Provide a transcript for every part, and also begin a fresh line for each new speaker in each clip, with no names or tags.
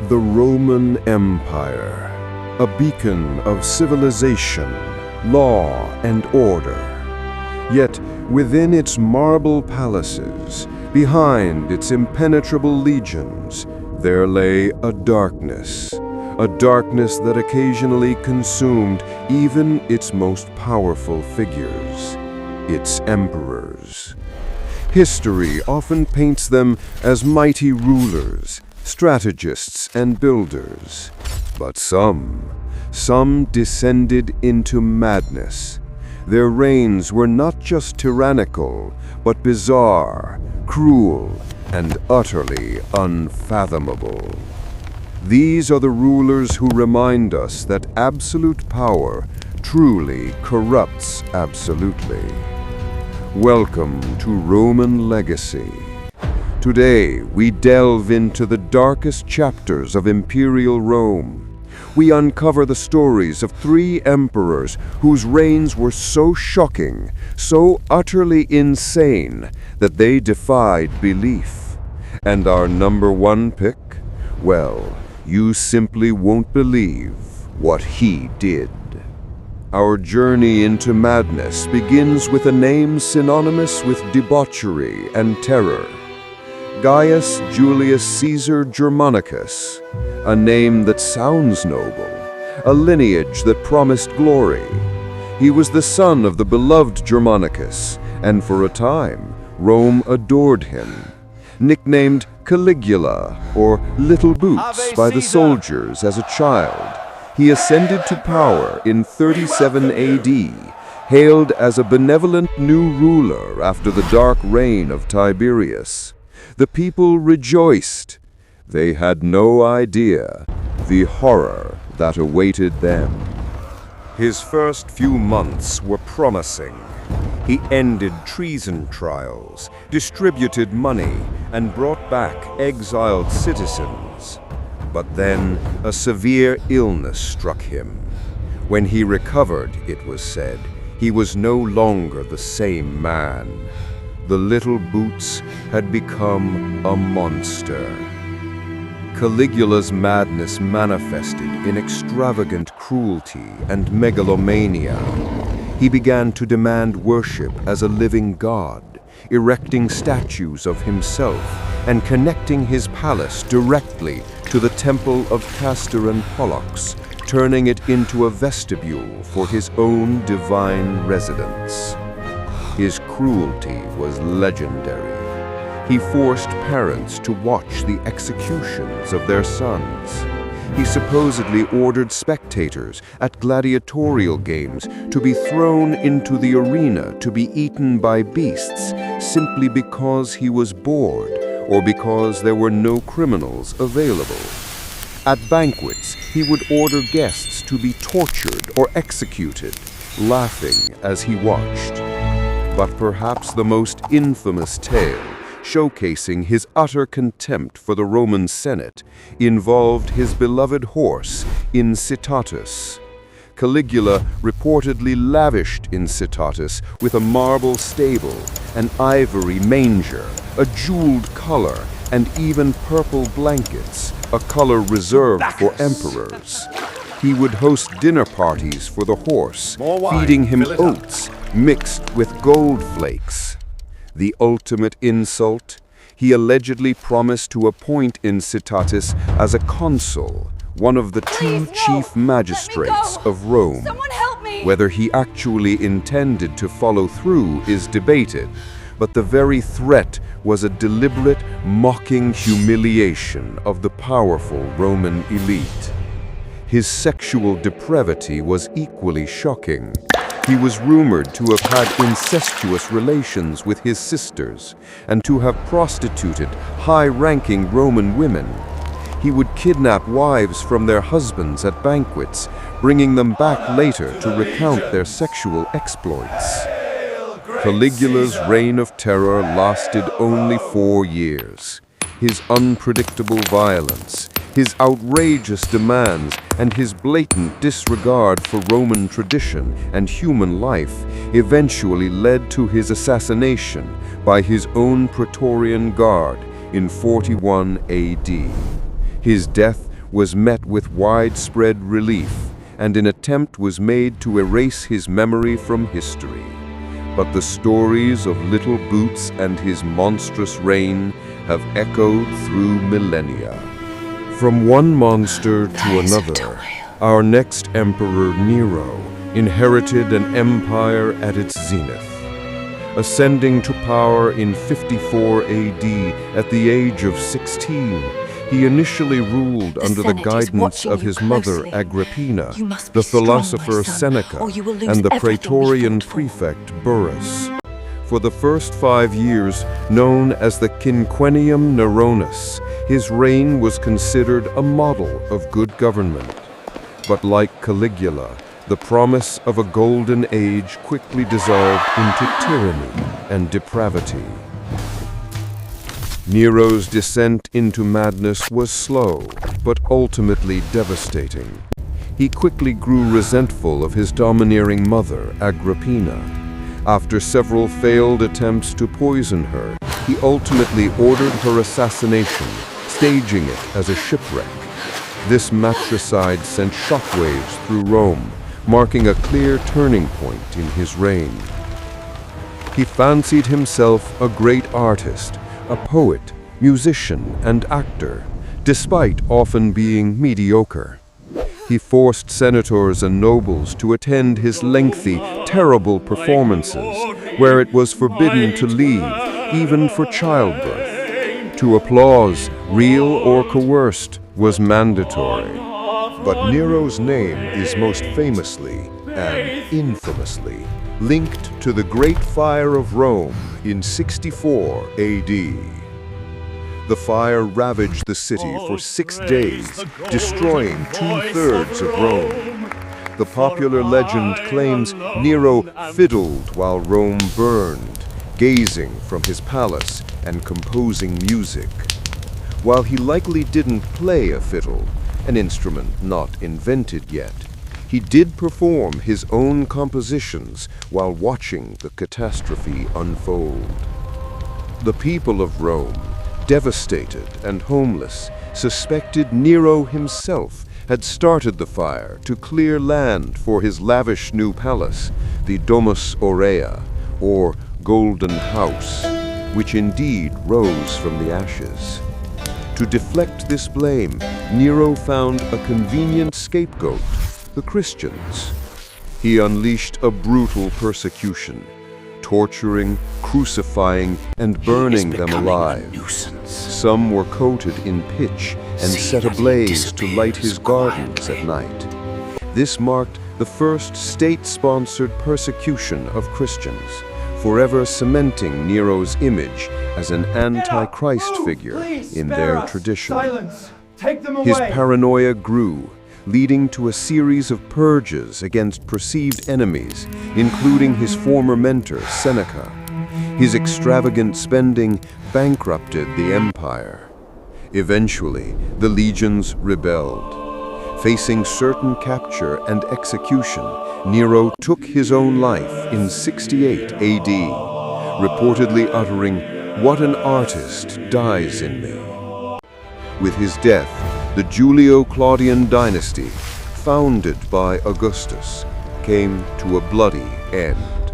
The Roman Empire, a beacon of civilization, law, and order. Yet, within its marble palaces, behind its impenetrable legions, there lay a darkness that occasionally consumed even its most powerful figures, its emperors. History often paints them as mighty rulers, strategists, and builders. But some descended into madness. Their reigns were not just tyrannical, but bizarre, cruel, and utterly unfathomable. These are the rulers who remind us that absolute power truly corrupts absolutely. Welcome to Roman Legacy. Today, we delve into the darkest chapters of imperial Rome. We uncover the stories of three emperors whose reigns were so shocking, so utterly insane, that they defied belief. And our number one pick? Well, you simply won't believe what he did. Our journey into madness begins with a name synonymous with debauchery and terror. Gaius Julius Caesar Germanicus, a name that sounds noble, a lineage that promised glory. He was the son of the beloved Germanicus, and for a time, Rome adored him. Nicknamed Caligula, or Little Boots, by the soldiers as a child, he ascended to power in 37 AD, hailed as a benevolent new ruler after the dark reign of Tiberius. The people rejoiced. They had no idea the horror that awaited them. His first few months were promising. He ended treason trials, distributed money, and brought back exiled citizens. But then a severe illness struck him. When he recovered, it was said, he was no longer the same man. The Little Boots had become a monster. Caligula's madness manifested in extravagant cruelty and megalomania. He began to demand worship as a living god, erecting statues of himself and connecting his palace directly to the temple of Castor and Pollux, turning it into a vestibule for his own divine residence. His cruelty was legendary. He forced parents to watch the executions of their sons. He supposedly ordered spectators at gladiatorial games to be thrown into the arena to be eaten by beasts simply because he was bored or because there were no criminals available. At banquets, he would order guests to be tortured or executed, laughing as he watched. But perhaps the most infamous tale, showcasing his utter contempt for the Roman Senate, involved his beloved horse, Incitatus. Caligula reportedly lavished Incitatus with a marble stable, an ivory manger, a jeweled collar, and even purple blankets, a color reserved for emperors. He would host dinner parties for the horse, feeding him oats mixed with gold flakes. The ultimate insult, he allegedly promised to appoint Incitatus as a consul, one of the two chief magistrates of Rome.
Someone help me!
Whether he actually intended to follow through is debated, but the very threat was a deliberate, mocking humiliation of the powerful Roman elite. His sexual depravity was equally shocking. He was rumored to have had incestuous relations with his sisters and to have prostituted high-ranking Roman women. He would kidnap wives from their husbands at banquets, bringing them back later to recount their sexual exploits. Caligula's reign of terror lasted only 4 years. His unpredictable violence, his outrageous demands, and his blatant disregard for Roman tradition and human life eventually led to his assassination by his own Praetorian Guard in 41 AD. His death was met with widespread relief, and an attempt was made to erase his memory from history. But the stories of Little Boots and his monstrous reign have echoed through millennia. From one monster to another, our next emperor, Nero, inherited an empire at its zenith. Ascending to power in 54 AD at the age of 16, he initially ruled under the guidance of his mother Agrippina, the philosopher Seneca, and the praetorian prefect Burrus. For the first 5 years, known as the Quinquennium Neronis, his reign was considered a model of good government. But like Caligula, the promise of a golden age quickly dissolved into tyranny and depravity. Nero's descent into madness was slow, but ultimately devastating. He quickly grew resentful of his domineering mother, Agrippina. After several failed attempts to poison her, he ultimately ordered her assassination, staging it as a shipwreck. This matricide sent shockwaves through Rome, marking a clear turning point in his reign. He fancied himself a great artist, a poet, musician, and actor, despite often being mediocre. He forced senators and nobles to attend his lengthy, terrible performances, where it was forbidden to leave, even for childbirth. To applause, real or coerced, was mandatory. But Nero's name is most famously and infamously linked to the Great Fire of Rome in 64 AD. The fire ravaged the city for 6 days, destroying 2/3 of Rome. The popular legend claims Nero fiddled while Rome burned, gazing from his palace and composing music. While he likely didn't play a fiddle, an instrument not invented yet, he did perform his own compositions while watching the catastrophe unfold. The people of Rome, devastated and homeless, suspected Nero himself had started the fire to clear land for his lavish new palace, the Domus Aurea, or Golden House, which indeed rose from the ashes. To deflect this blame, Nero found a convenient scapegoat, the Christians. He unleashed a brutal persecution, torturing, crucifying, and burning them alive. Some were coated in pitch and set ablaze to light his gardens at night. This marked the first state-sponsored persecution of Christians, forever cementing Nero's image as an anti-Christ figure in their tradition. His paranoia grew, leading to a series of purges against perceived enemies, including his former mentor, Seneca. His extravagant spending bankrupted the empire. Eventually, the legions rebelled. Facing certain capture and execution, Nero took his own life in 68 AD, reportedly uttering, "What an artist dies in me." With his death, the Julio-Claudian dynasty, founded by Augustus, came to a bloody end.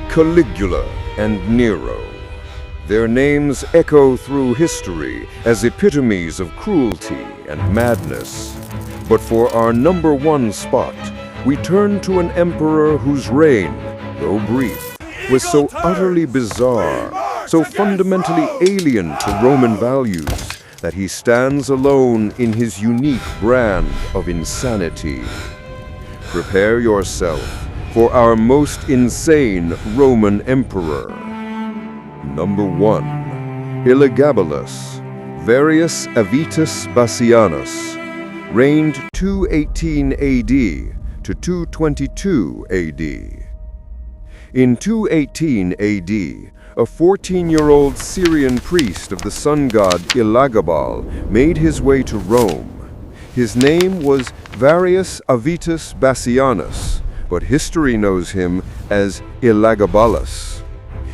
Caligula and Nero. Their names echo through history as epitomes of cruelty and madness. But for our number one spot, we turn to an emperor whose reign, though brief, was so utterly bizarre, so fundamentally alien to Roman values, that he stands alone in his unique brand of insanity. Prepare yourself for our most insane Roman emperor. Number 1. Elagabalus, Varius Avitus Bassianus, reigned 218 AD to 222 AD. In 218 AD, a 14-year-old Syrian priest of the sun god Elagabal made his way to Rome. His name was Varius Avitus Bassianus, but history knows him as Elagabalus.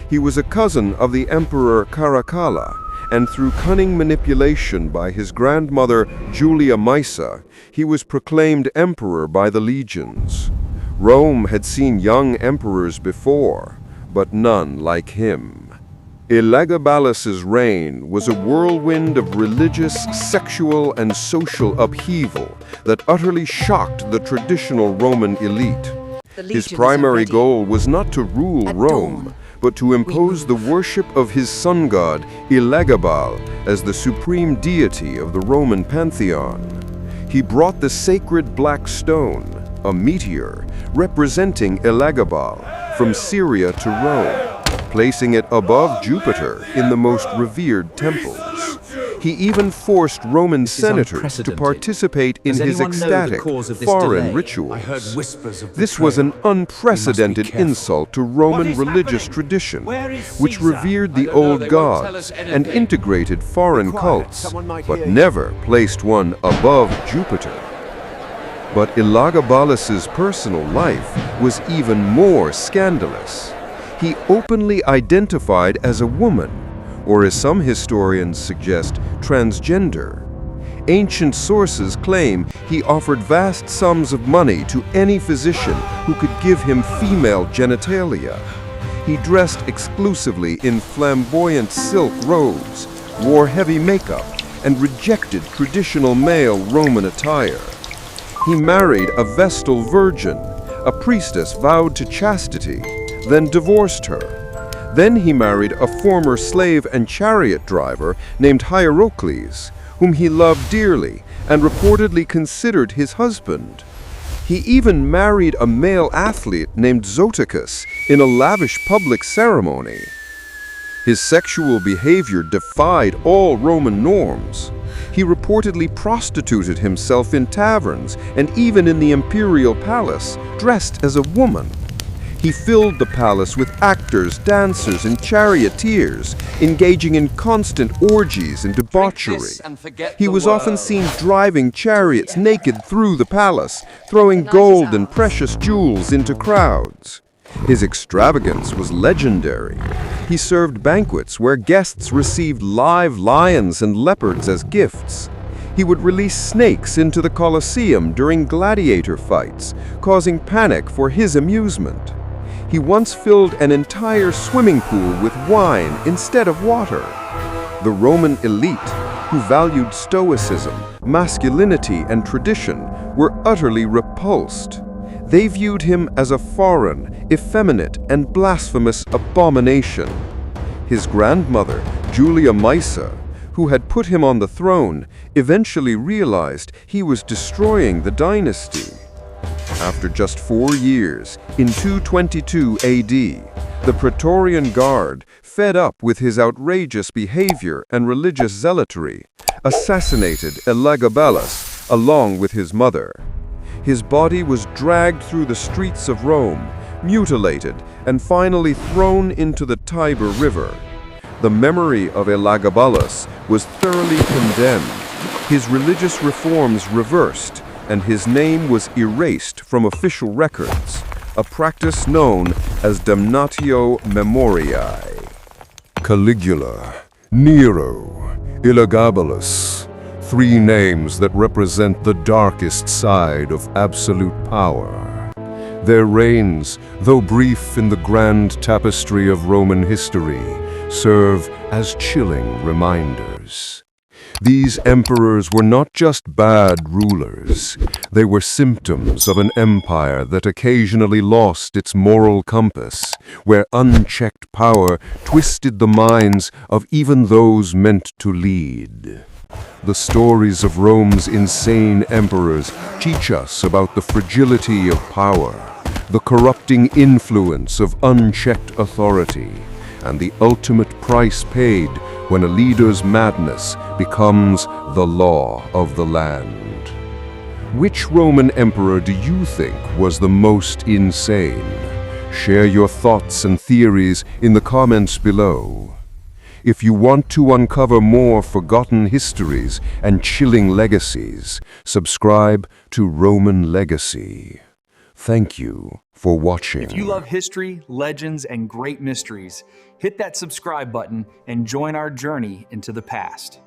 He was a cousin of the Emperor Caracalla and through cunning manipulation by his grandmother Julia Maesa, he was proclaimed emperor by the legions. Rome had seen young emperors before, but none like him. Elagabalus's reign was a whirlwind of religious, sexual, and social upheaval that utterly shocked the traditional Roman elite. His primary goal was not to rule Rome, but to impose the worship of his sun god, Elagabal, as the supreme deity of the Roman pantheon. He brought the sacred black stone, a meteor, representing Elagabal, from Syria to Rome, placing it above Jupiter in the most revered temples. He even forced Roman senators to participate in his ecstatic, foreign rituals. This was an unprecedented insult to Roman religious tradition, which revered the old gods and integrated foreign cults, but never placed one above Jupiter. But Elagabalus's personal life was even more scandalous. He openly identified as a woman, or as some historians suggest, transgender. Ancient sources claim he offered vast sums of money to any physician who could give him female genitalia. He dressed exclusively in flamboyant silk robes, wore heavy makeup, and rejected traditional male Roman attire. He married a Vestal virgin, a priestess vowed to chastity, then divorced her. Then he married a former slave and chariot driver named Hierocles, whom he loved dearly and reportedly considered his husband. He even married a male athlete named Zoticus in a lavish public ceremony. His sexual behavior defied all Roman norms. He reportedly prostituted himself in taverns and even in the imperial palace, dressed as a woman. He filled the palace with actors, dancers, and charioteers, engaging in constant orgies and debauchery. He was often seen driving chariots naked through the palace, throwing gold and precious jewels into crowds. His extravagance was legendary. He served banquets where guests received live lions and leopards as gifts. He would release snakes into the Colosseum during gladiator fights, causing panic for his amusement. He once filled an entire swimming pool with wine instead of water. The Roman elite, who valued stoicism, masculinity, and tradition, were utterly repulsed. They viewed him as a foreign, effeminate, and blasphemous abomination. His grandmother, Julia Maesa, who had put him on the throne, eventually realized he was destroying the dynasty. After just 4 years, in 222 AD, the Praetorian Guard, fed up with his outrageous behavior and religious zealotry, assassinated Elagabalus along with his mother. His body was dragged through the streets of Rome, mutilated, and finally thrown into the Tiber River. The memory of Elagabalus was thoroughly condemned, his religious reforms reversed, and his name was erased from official records, a practice known as damnatio memoriae.
Caligula, Nero, Elagabalus, 3 names that represent the darkest side of absolute power. Their reigns, though brief in the grand tapestry of Roman history, serve as chilling reminders. These emperors were not just bad rulers. They were symptoms of an empire that occasionally lost its moral compass, where unchecked power twisted the minds of even those meant to lead. The stories of Rome's insane emperors teach us about the fragility of power, the corrupting influence of unchecked authority, and the ultimate price paid when a leader's madness becomes the law of the land. Which Roman emperor do you think was the most insane? Share your thoughts and theories in the comments below. If you want to uncover more forgotten histories and chilling legacies, subscribe to Roman Legacy. Thank you for watching.
If you love history, legends, and great mysteries, hit that subscribe button and join our journey into the past.